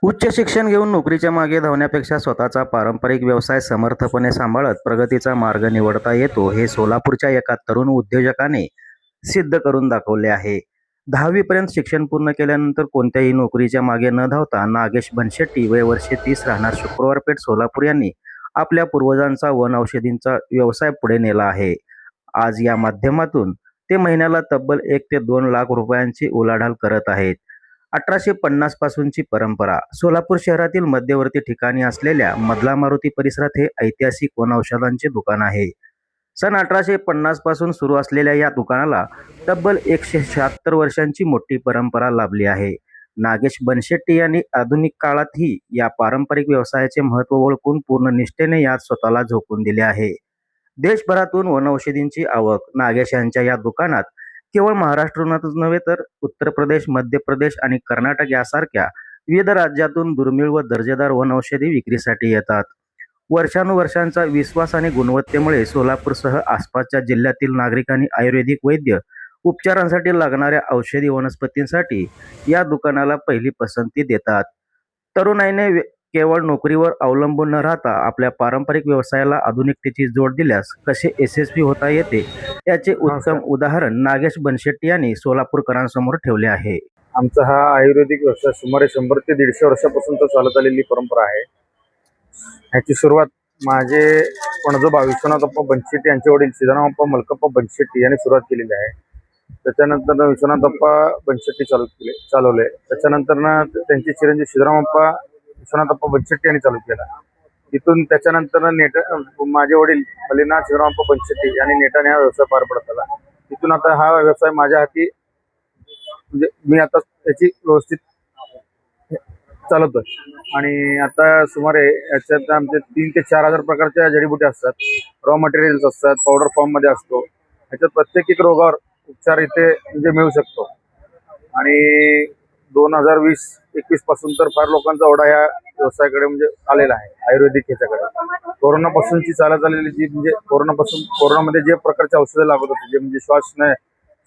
उच्च शिक्षण घेऊन नोकरीच्या मागे धावण्यापेक्षा स्वतःचा पारंपरिक व्यवसाय समर्थपणे सांभाळत प्रगतीचा मार्ग निवडता येतो, हे सोलापूरच्या एका तरुण उद्योजकाने सिद्ध करून दाखवले आहे. 10वी पर्यंत शिक्षण पूर्ण केल्यानंतर कोणत्याही नोकरीच्या मागे न धावता नागेश बनशेट्टी, वय वर्षे 30, राहणार शुक्रवार पेठ, सोलापूर यांनी आपल्या पूर्वजांचा वनौषधींचा व्यवसाय पुढे नेला आहे. आज या माध्यमातून ते महिन्याला तब्बल 1 ते 2 लाख रुपयांची उलाढाल करत आहेत. 1850 पासूनची परंपरा. सोलापूर शहरातील मध्यवर्ती ठिकाणी असलेल्या मधला मारुती परिसरात हे ऐतिहासिक वनौषधांचे दुकान आहे. सन 1850 पासून सुरू असलेल्या या दुकानाला तब्बल 176 वर्षांची मोठी परंपरा लाभली आहे. नागेश बनशेट्टी यांनी आधुनिक काळातही या पारंपरिक व्यवसायाचे महत्त्व ओळखून पूर्ण निष्ठेने यात स्वतःला झोकून दिले आहे. देशभरातून वनौषधींची आवक. नागेश यांच्या या दुकानात केवळ महाराष्ट्रातूनच नव्हे तर उत्तर प्रदेश, मध्य प्रदेश आणि कर्नाटक यासारख्या विविध राज्यातून दुर्मिळ व दर्जेदार वनौषधी विक्रीसाठी येतात. वर्षानुवर्षांचा विश्वास आणि गुणवत्तेमुळे सोलापूरसह आसपासच्या जिल्ह्यातील नागरिकांनी आयुर्वेदिक वैद्य उपचारांसाठी लागणाऱ्या औषधी वनस्पतींसाठी या दुकानाला पहिली पसंती देतात. तरुणाईने केवळ नोकरीवर अवलंबून न राहता आपल्या पारंपरिक व्यवसायाला आधुनिकतेची जोड दिल्यास कसे यशस्वी होता येते, याचे उत्तम उदाहरण नागेश बनशेट्टी यांनी सोलापूरकरांसमोर ठेवले आहे. आमचा हा आयुर्वेदिक व्यवसाय सुमारे 100 ते 150 वर्षापासून चालत आलेली परंपरा आहे. ह्याची सुरुवात माझे पणजोबा विश्वनाथप्पा बनशेट्टी यांचे वडील सीतारामप्पा मलकप्पा बनशेट्टी यांनी सुरुवात केलेली आहे. त्याच्यानंतर विश्वनाथप्पा बनशेट्टी चालवले. त्याच्यानंतर त्यांचे चिरंजीव सीतारामप्पा विश्वनाथप्पा बनशेट्टी यांनी चालू केला. तिथून त्याच्यानंतर माझे वडील मल्लीनाथ सीतारामप्पा बनशेट्टी यांनी नेटाने हा व्यवसाय पार पडत आला. तिथून आता हा व्यवसाय माझ्या हाती, म्हणजे मी आता त्याची व्यवस्थित चालवतोय. आणि आता सुमारे याच्यात आमचे 3 ते 4 हजार प्रकारच्या जडीबुट्या असतात, रॉ मटेरियल्स असतात, पावडर फॉर्म मध्ये असतो. याच्यात प्रत्येक एक रोगावर उपचार इथे म्हणजे मिळू शकतो. आणि 2020-21 पासून तर फार लोकांचा ओढा या व्यवसायाकडे म्हणजे आलेला आहे, आयुर्वेदिक ह्याच्याकडे. कोरोनापासूनची चालत आलेली जी म्हणजे कोरोनामध्ये जे प्रकारचे औषधं लागत होते, जे म्हणजे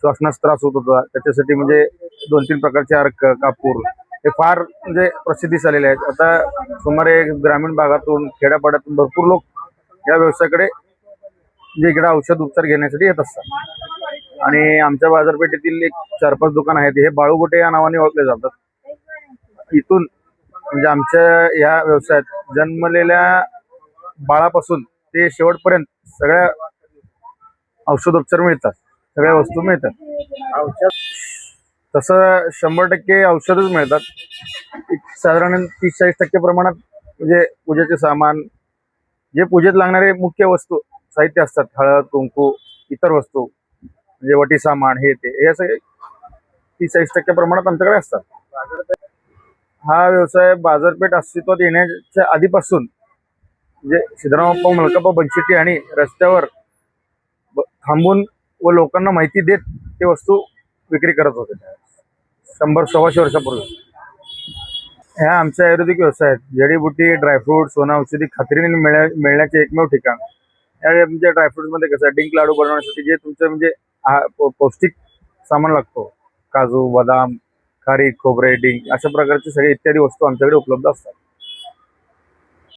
श्वासनास त्रास होत होता, त्याच्यासाठी म्हणजे 2-3 प्रकारचे अर्क, कापूर हे फार म्हणजे प्रसिद्धीस आलेले आहेत. आता सुमारे ग्रामीण भागातून, खेड्यापाड्यातून भरपूर लोक या व्यवसायाकडे म्हणजे इकडे औषध उपचार घेण्यासाठी येत असतात. आणि आमच्या बाजारपेठेतील एक 4-5 दुकान आहेत, हे बाळूगोटे या नावाने ओळखले जातात. इथून म्हणजे आमच्या या व्यवसायात जन्मलेल्या बाळापासून ते शेवटपर्यंत सगळ्या औषधोपचार मिळतात, सगळ्या वस्तू मिळतात. तसं 100% औषधच मिळतात. साधारण 30-40% प्रमाणात म्हणजे पूजेचे सामान, जे पूजेत लागणारे मुख्य वस्तू साहित्य असतात, हळद, कुंकू, इतर वस्तू म्हणजे वटी सामान, हे असे 30-40% प्रमाणात आमच्याकडे असतात. हा व्यवसाय बाजारपेठ अस्तित्वात येण्याच्या आधीपासून म्हणजे सीतारामप्पा मलकप्पा बनशेट्टी आणि रस्त्यावर थांबून व लोकांना माहिती देत ते वस्तू विक्री करत होते 100-125 वर्षापूर्वी. ह्या आमच्या आयुर्वेदिक व्यवसायात जडीबुटी, ड्रायफ्रूट्स, वनौषधी खात्रीने मिळण्याचे एकमेव ठिकाण. या म्हणजे ड्रायफ्रुट्समध्ये कसं डिंक लाडू बनवण्यासाठी जे तुमचं म्हणजे पौष्टिक सामान लागतो, काजू, बदाम, खारीक, खोबरे, डिंक अशा प्रकारचे सगळे इत्यादी वस्तू आमच्याकडे उपलब्ध असतात.